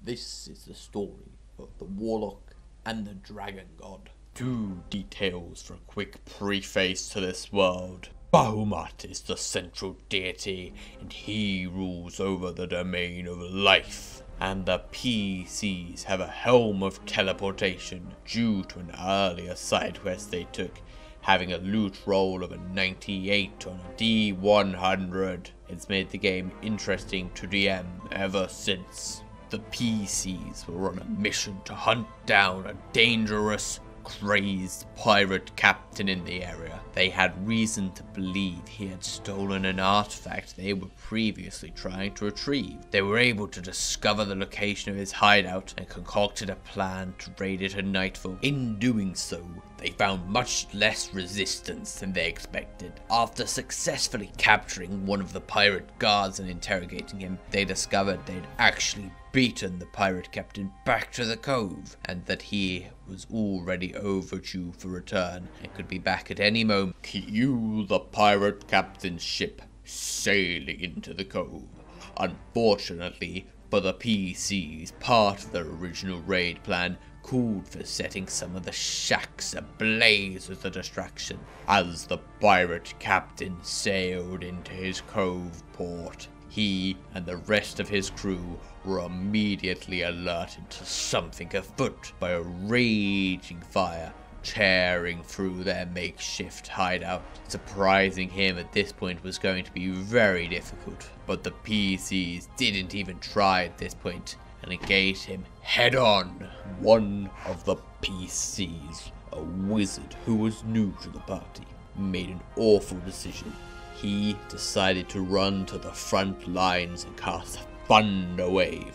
This is the story of the Warlock and the Dragon God. Two details for a quick preface to this world. Bahamut is the central deity, and he rules over the domain of life. And the PCs have a helm of teleportation due to an earlier side quest they took, having a loot roll of a 98 on a D100. It's made the game interesting to DM ever since. The PCs were on a mission to hunt down a dangerous, crazed pirate captain in the area. They had reason to believe he had stolen an artifact they were previously trying to retrieve. They were able to discover the location of his hideout and concocted a plan to raid it at nightfall. In doing so, they found much less resistance than they expected. After successfully capturing one of the pirate guards and interrogating him, they discovered they'd actually beaten the pirate captain back to the cove, and that he was already overdue for return and could be back at any moment. Cue the pirate captain's ship sailing into the cove. Unfortunately for the PCs, part of their original raid plan called for setting some of the shacks ablaze as a distraction. As the pirate captain sailed into his cove port, he and the rest of his crew were immediately alerted to something afoot by a raging fire tearing through their makeshift hideout. Surprising him at this point was going to be very difficult, but the PCs didn't even try at this point and engaged him head on. One of the PCs, a wizard who was new to the party, made an awful decision. He decided to run to the front lines and cast a thunder wave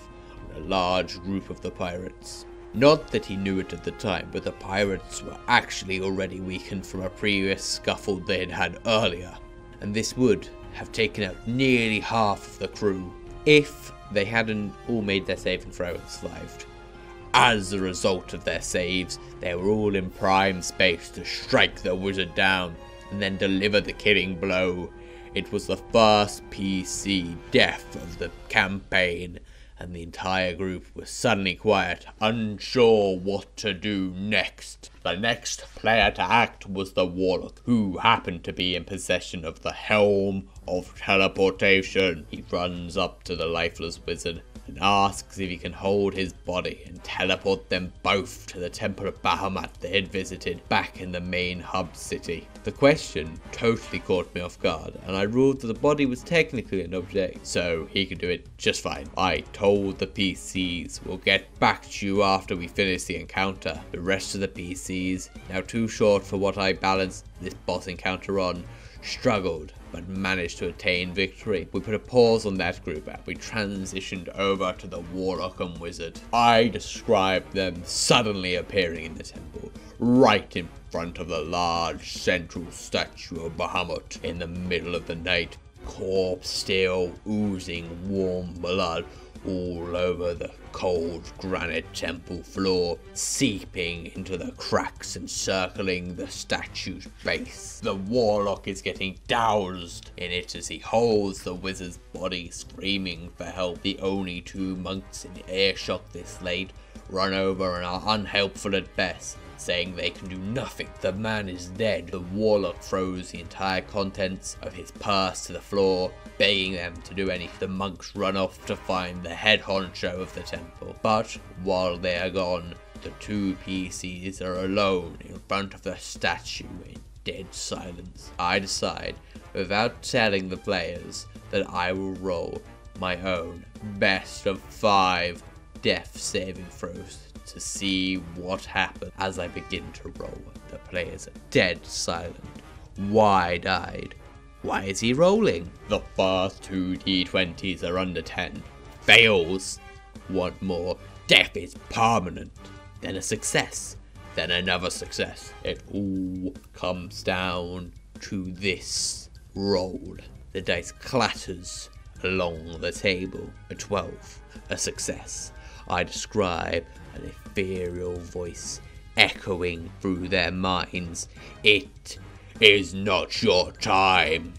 on a large group of the pirates. Not that he knew it at the time, but the pirates were actually already weakened from a previous scuffle they had had earlier, and this would have taken out nearly half of the crew if they hadn't all made their saving throw and survived. As a result of their saves, they were all in prime space to strike the wizard down and then deliver the killing blow. It was the first PC death of the campaign, and the entire group was suddenly quiet, unsure what to do next. The next player to act was the Warlock, who happened to be in possession of the helm of teleportation. He runs up to the lifeless wizard and asks if he can hold his body and teleport them both to the Temple of Bahamut they had visited back in the main hub city. The question totally caught me off guard, and I ruled that the body was technically an object, so he could do it just fine. I told the PCs, we'll get back to you after we finish the encounter. The rest of the PCs, now too short for what I balanced this boss encounter on, struggled but managed to attain victory. We put a pause on that group and we transitioned over to the Warlock and Wizard. I described them suddenly appearing in the temple, right in front of the large central statue of Bahamut in the middle of the night, corpse still oozing warm blood all over the cold granite temple floor, seeping into the cracks and circling the statue's base. The Warlock is getting doused in it as he holds the wizard's body, screaming for help. The only two monks in earshot this late run over and are unhelpful at best, saying they can do nothing. The man is dead. The Warlock throws the entire contents of his purse to the floor, begging them to do anything. The monks run off to find the head honcho of the temple. But while they are gone, the two PCs are alone in front of the statue in dead silence. I decide, without telling the players, that I will roll my own best of 5 death saving throws to see what happens. As I begin to roll, the players are dead silent, wide-eyed. Why is he rolling? The first 2 D20s are under 10. Fails. One more. Death is permanent. Then a success. Then another success. It all comes down to this roll. The dice clatters along the table. A 12. A success. I describe an ethereal voice echoing through their minds. It is not your time,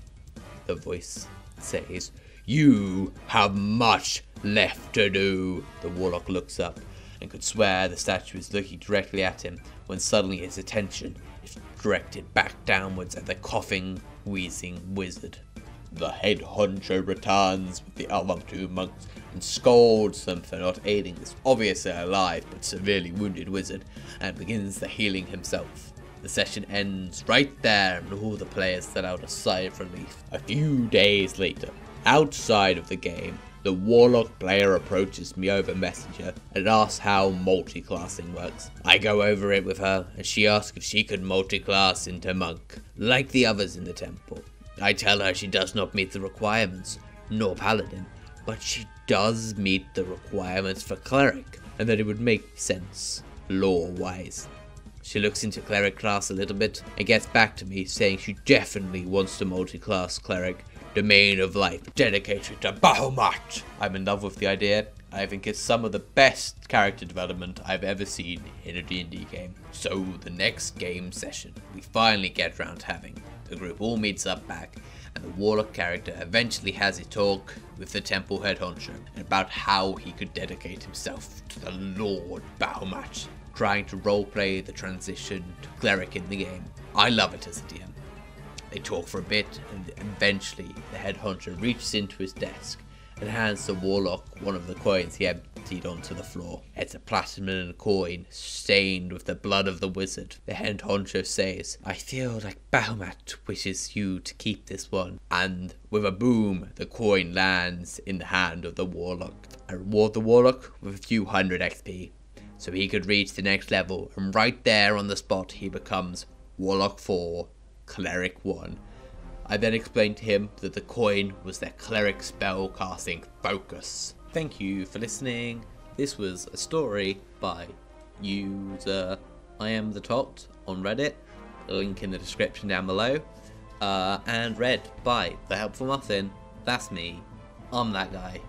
the voice says. You have much left to do. The Warlock looks up and could swear the statue is looking directly at him when suddenly his attention is directed back downwards at the coughing, wheezing wizard. The head honcho returns with the other two monks and scolds them for not aiding this obviously alive but severely wounded wizard, and begins the healing himself. The session ends right there and all the players let out a sigh of relief. A few days later, outside of the game, the Warlock player approaches me over Messenger and asks how multi-classing works. I go over it with her and she asks if she could multi-class into monk, like the others in the temple. I tell her she does not meet the requirements, nor paladin, but she does meet the requirements for cleric, and that it would make sense, lore-wise. She looks into cleric class a little bit and gets back to me saying she definitely wants to multi-class cleric, domain of life, dedicated to Bahamut. I'm in love with the idea. I think it's some of the best character development I've ever seen in a D&D game. So the next game session, we finally get round to having. The group all meets up back, and the Warlock character eventually has a talk with the temple head honcho about how he could dedicate himself to the Lord Bahamut, trying to roleplay the transition to cleric in the game. I love it as a DM. They talk for a bit, and eventually the head honcho reaches into his desk and hands the Warlock one of the coins he emptied onto the floor. It's a platinum coin stained with the blood of the wizard. The head honcho says, "I feel like Bahamut wishes you to keep this one." And with a boom, the coin lands in the hand of the Warlock. I reward the Warlock with a few hundred XP, so he could reach the next level, and right there on the spot he becomes Warlock 4, Cleric 1. I then explained to him that the coin was their cleric spell casting focus. Thank you for listening. This was a story by user iAmTheTot on Reddit, link in the description down below, and read by The Helpful Muffin. That's me. I'm that guy.